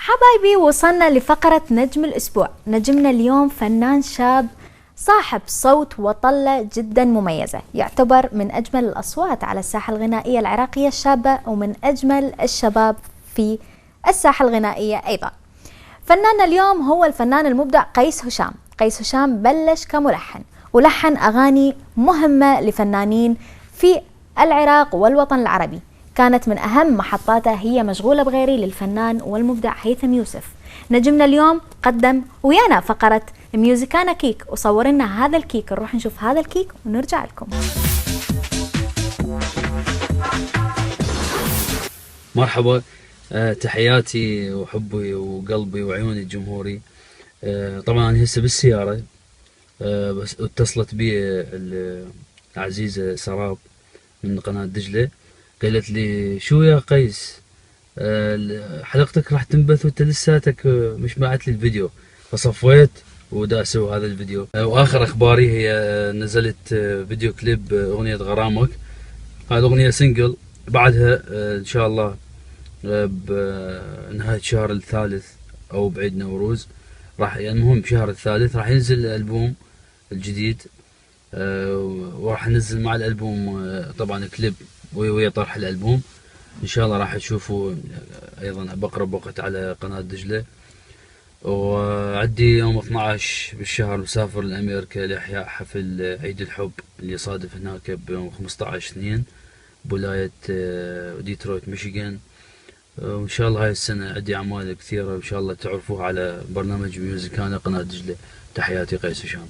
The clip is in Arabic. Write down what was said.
حبايبي، وصلنا لفقرة نجم الأسبوع. نجمنا اليوم فنان شاب صاحب صوت وطلة جدا مميزة، يعتبر من أجمل الأصوات على الساحة الغنائية العراقية الشابة، ومن أجمل الشباب في الساحة الغنائية أيضا. فناننا اليوم هو الفنان المبدع قيس هشام. قيس هشام بلش كملحن، ولحن أغاني مهمة لفنانين في العراق والوطن العربي. كانت من أهم محطاته هي مشغولة بغيري للفنان والمبدع هيثم يوسف. نجمنا اليوم قدم ويانا فقرة ميوزيكانا كيك، وصور لنا هذا الكيك. نروح نشوف هذا الكيك ونرجع لكم. مرحبا، تحياتي وحبي وقلبي وعيوني الجمهوري. طبعا أنا هسه بالسيارة، بس اتصلت بي العزيزة سراب من قناة دجلة، قالت لي شو يا قيس، حلقتك راح تنبث وانت لساتك مش باعت لي الفيديو. فصفيت ودا اسوي هذا الفيديو. واخر اخباري هي نزلت فيديو كليب اغنية غرامك. هذه اغنية سنجل، بعدها ان شاء الله بنهاية الشهر الثالث او بعيد نوروز راح، يعني المهم بشهر الثالث راح ينزل الالبوم الجديد. وراح ننزل مع الالبوم طبعا كليب ويا طرح الالبوم. ان شاء الله راح تشوفوا ايضا بقرب وقت على قناة دجلة. وعدي يوم 12 بالشهر مسافر لامريكا لاحياء حفل عيد الحب اللي صادف هناك بيوم 15/2 بولاية ديترويت ميشيغان. وان شاء الله هاي السنة عندي اعمال كثيرة وان شاء الله تعرفوها على برنامج ميوزيكانا قناة دجلة. تحياتي قيس هشام.